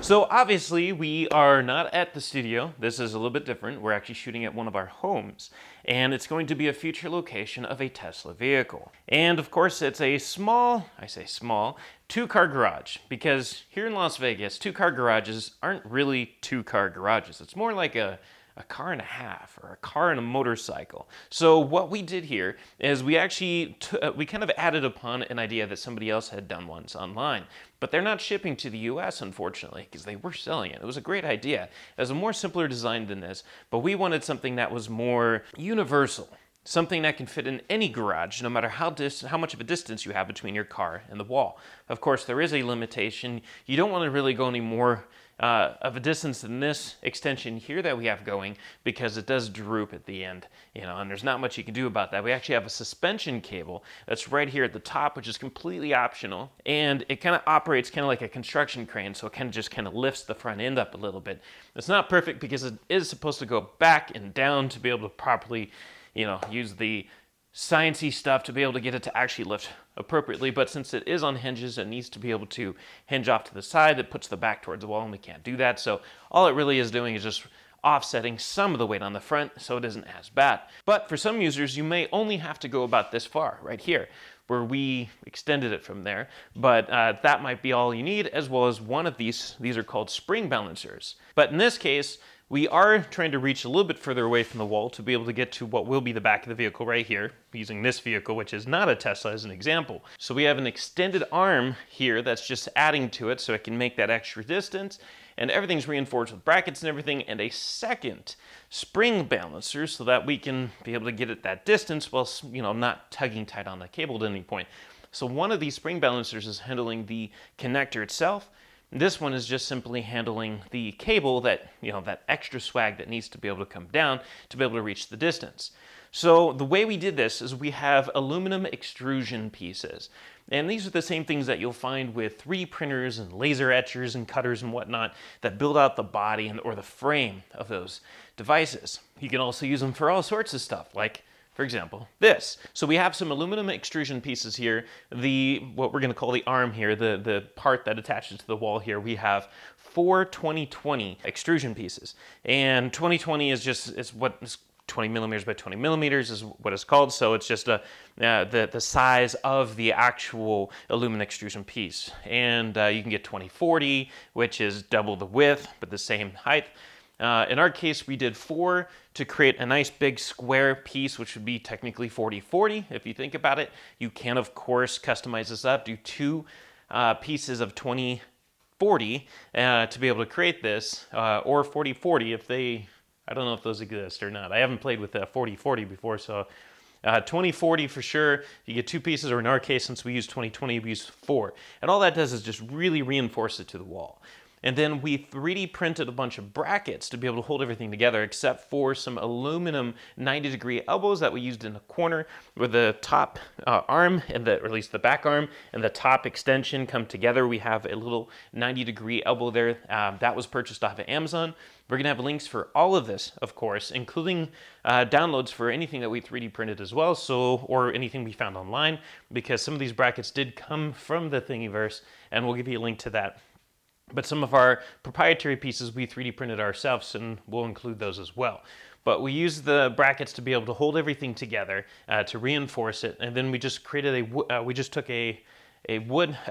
So obviously we are not at the studio. This is a little bit different. We're actually shooting at one of our homes, and it's going to be a future location of a Tesla vehicle. And of course it's a small, I say small, two-car garage, because here in Las Vegas, two-car garages aren't really two-car garages. It's more like a car and a half, or a car and a motorcycle. So what we did here is we actually we kind of added upon an idea that somebody else had done once online, but they're not shipping to the US, unfortunately, because they were selling it. It was a great idea. It was a more simpler design than this, but we wanted something that was more universal. Something that can fit in any garage, no matter how much of a distance you have between your car and the wall. Of course, there is a limitation. You don't want to really go any more of a distance than this extension here that we have going, because it does droop at the end, and there's not much you can do about that. We actually have a suspension cable that's right here at the top, which is completely optional, and it kind of operates kind of like a construction crane, so it kind of just lifts the front end up a little bit. It's not perfect because it is supposed to go back and down to be able to properly use the sciencey stuff to be able to get it to actually lift appropriately, but since it is on hinges, it needs to be able to hinge off to the side that puts the back towards the wall, and we can't do that. So all it really is doing is just offsetting some of the weight on the front so it isn't as bad. But for some users, you may only have to go about this far right here, where we extended it from there, but that might be all you need, as well as one of these are called spring balancers. But in this case, we are trying to reach a little bit further away from the wall to be able to get to what will be the back of the vehicle right here, using this vehicle, which is not a Tesla, as an example. So we have an extended arm here that's just adding to it so it can make that extra distance, and everything's reinforced with brackets and everything, and a second spring balancer so that we can be able to get it that distance while not tugging tight on the cable at any point. So one of these spring balancers is handling the connector itself. This one is just simply handling the cable that, that extra swag that needs to be able to come down to be able to reach the distance. So the way we did this is we have aluminum extrusion pieces. And these are the same things that you'll find with 3D printers and laser etchers and cutters and whatnot that build out the body or the frame of those devices. You can also use them for all sorts of stuff, like, for example, this. So we have some aluminum extrusion pieces here. What we're going to call the arm here, the part that attaches to the wall here, we have 4 2020 extrusion pieces. And 2020 is what is 20 millimeters by 20 millimeters is what it's called. So it's just the size of the actual aluminum extrusion piece. And you can get 2040, which is double the width, but the same height. In our case, we did 4 to create a nice big square piece, which would be technically 40-40. If you think about it, you can, of course, customize this up, do 2 pieces of 20-40 to be able to create this, or 40-40 if I don't know if those exist or not. I haven't played with 40-40 before, so 20-40 for sure. You get 2 pieces, or in our case, since we use 20-20, we use 4. And all that does is just really reinforce it to the wall. And then we 3D printed a bunch of brackets to be able to hold everything together, except for some aluminum 90-degree elbows that we used in the corner, where the top arm, or at least the back arm, and the top extension come together. We have a little 90-degree elbow there. That was purchased off of Amazon. We're going to have links for all of this, of course, including downloads for anything that we 3D printed as well, or anything we found online, because some of these brackets did come from the Thingiverse, and we'll give you a link to that. But some of our proprietary pieces we 3D printed ourselves, and we'll include those as well. But we used the brackets to be able to hold everything together, to reinforce it, and then we just created we just took a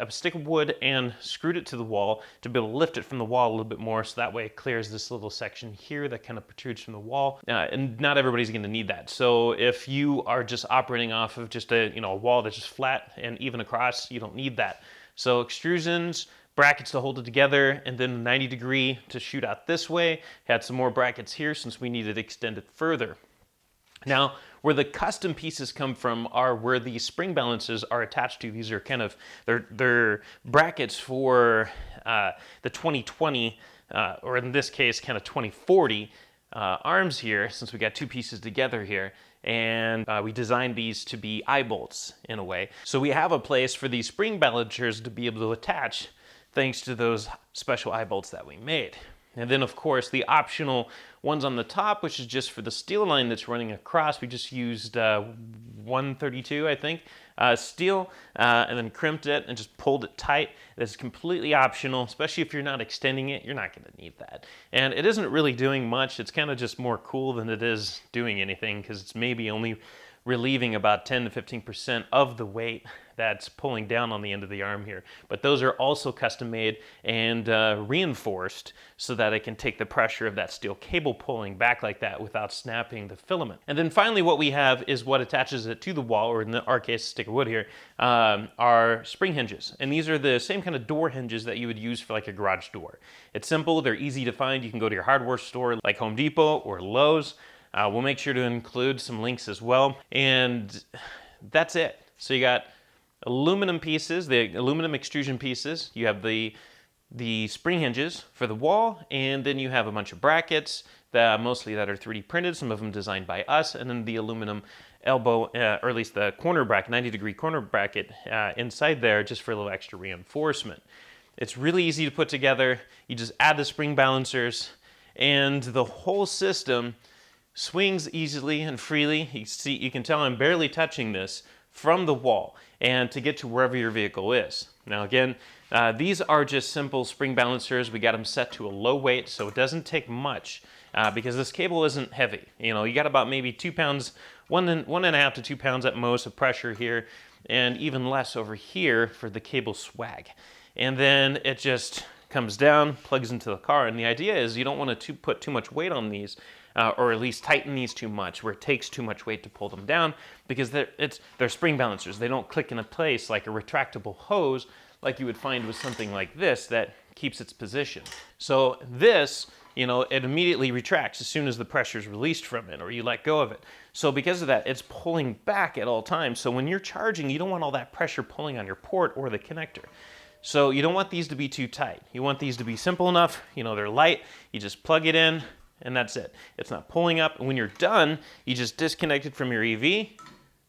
stick of wood and screwed it to the wall to be able to lift it from the wall a little bit more, so that way it clears this little section here that kind of protrudes from the wall. And not everybody's going to need that. So if you are just operating off of just a wall that's just flat and even across, you don't need that. So extrusions, brackets to hold it together, and then 90-degree to shoot out this way. Had some more brackets here since we needed to extend it further. Now, where the custom pieces come from are where the spring balances are attached to. These are kind of, they're brackets for the 2020, or in this case, kind of 2040 arms here, since we got 2 pieces together here. And we designed these to be eye bolts in a way. So we have a place for these spring balancers to be able to attach, thanks to those special eye bolts that we made. And then, of course, the optional ones on the top, which is just for the steel line that's running across. We just used 132, I think, steel, and then crimped it and just pulled it tight. It's completely optional, especially if you're not extending it. You're not going to need that. And it isn't really doing much. It's kind of just more cool than it is doing anything, because it's maybe only relieving about 10 to 15% of the weight that's pulling down on the end of the arm here. But those are also custom made and reinforced so that it can take the pressure of that steel cable pulling back like that without snapping the filament. And then finally what we have is what attaches it to the wall, or in our case, a stick of wood here, are spring hinges. And these are the same kind of door hinges that you would use for like a garage door. It's simple, they're easy to find. You can go to your hardware store like Home Depot or Lowe's. We'll make sure to include some links as well. And that's it. So you got aluminum pieces, the aluminum extrusion pieces. You have the spring hinges for the wall, and then you have a bunch of brackets, mostly that are 3D printed, some of them designed by us, and then the aluminum elbow, or at least the corner bracket, 90-degree corner bracket inside there, just for a little extra reinforcement. It's really easy to put together. You just add the spring balancers, and the whole system swings easily and freely. You can tell I'm barely touching this from the wall, and to get to wherever your vehicle is. Now again, these are just simple spring balancers. We got them set to a low weight, so it doesn't take much because this cable isn't heavy. You know, you got about maybe 2 pounds, one and a half to 2 pounds at most of pressure here, and even less over here for the cable swag. And then it just comes down, plugs into the car, and the idea is you don't want to put too much weight on these, or at least tighten these too much, where it takes too much weight to pull them down, because they're spring balancers. They don't click into place like a retractable hose like you would find with something like this that keeps its position. So this, you know, it immediately retracts as soon as the pressure is released from it or you let go of it. So because of that, it's pulling back at all times. So when you're charging, you don't want all that pressure pulling on your port or the connector. So you don't want these to be too tight. You want these to be simple enough, you know, they're light, you just plug it in, and that's it. It's not pulling up, and when you're done, you just disconnect it from your EV,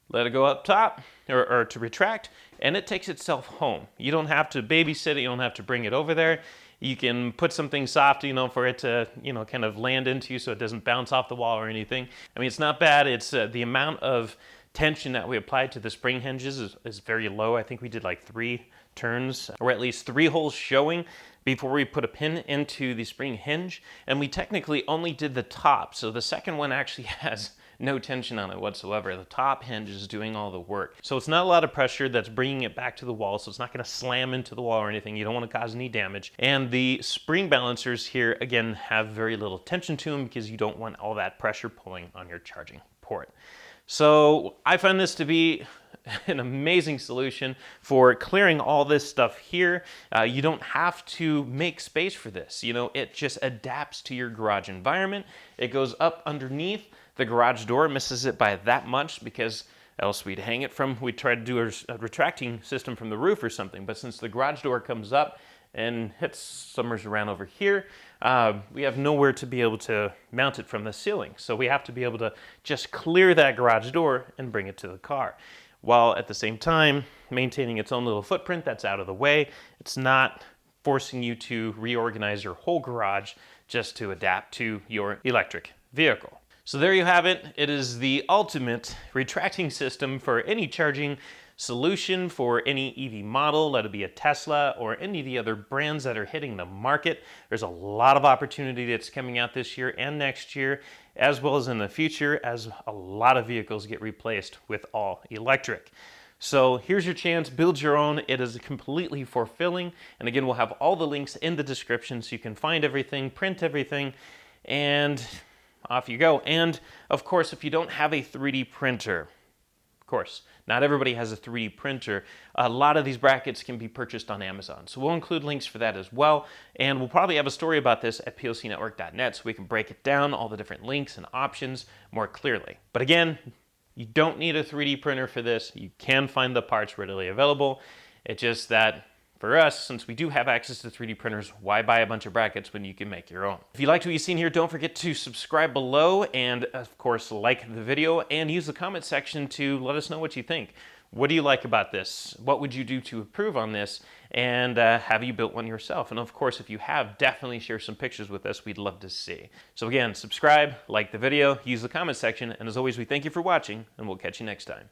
let it go up top, or to retract, and it takes itself home. You don't have to babysit it, you don't have to bring it over there. You can put something soft, you know, for it to, you know, kind of land into so it doesn't bounce off the wall or anything. I mean, it's not bad. It's the amount of tension that we applied to the spring hinges is very low. I think we did like 3 turns, or at least 3 holes showing before we put a pin into the spring hinge, and we technically only did the top, so the second one actually has no tension on it whatsoever. The top hinge is doing all the work. So it's not a lot of pressure that's bringing it back to the wall, so it's not going to slam into the wall or anything. You don't want to cause any damage. And the spring balancers here, again, have very little tension to them because you don't want all that pressure pulling on your charging port. So I find this to be an amazing solution for clearing all this stuff here. You don't have to make space for this. You know, it just adapts to your garage environment. It goes up underneath the garage door, misses it by that much because else we'd hang it from, we'd try to do a retracting system from the roof or something. But since the garage door comes up and hits somewhere around over here, we have nowhere to be able to mount it from the ceiling. So we have to be able to just clear that garage door and bring it to the car, while at the same time maintaining its own little footprint that's out of the way. It's not forcing you to reorganize your whole garage just to adapt to your electric vehicle. So there you have it. It is the ultimate retracting system for any charging solution for any EV model, let it be a Tesla or any of the other brands that are hitting the market. There's a lot of opportunity that's coming out this year and next year, as well as in the future, as a lot of vehicles get replaced with all electric. So here's your chance, build your own. It is completely fulfilling. And again, we'll have all the links in the description so you can find everything, print everything, and off you go. And of course, if you don't have a 3D printer, of course, not everybody has a 3D printer. A lot of these brackets can be purchased on Amazon. So we'll include links for that as well. And we'll probably have a story about this at POCnetwork.net so we can break it down, all the different links and options more clearly. But again, you don't need a 3D printer for this. You can find the parts readily available. It's just that for us, since we do have access to 3D printers, why buy a bunch of brackets when you can make your own? If you liked what you've seen here, don't forget to subscribe below and, of course, like the video and use the comment section to let us know what you think. What do you like about this? What would you do to improve on this? And have you built one yourself? And of course, if you have, definitely share some pictures with us. We'd love to see. So again, subscribe, like the video, use the comment section, and as always, we thank you for watching, and we'll catch you next time.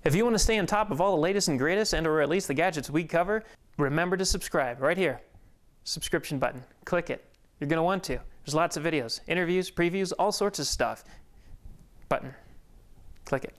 If you want to stay on top of all the latest and greatest, and or at least the gadgets we cover, remember to subscribe right here. Subscription button. Click it. You're going to want to. There's lots of videos, interviews, previews, all sorts of stuff. Button. Click it.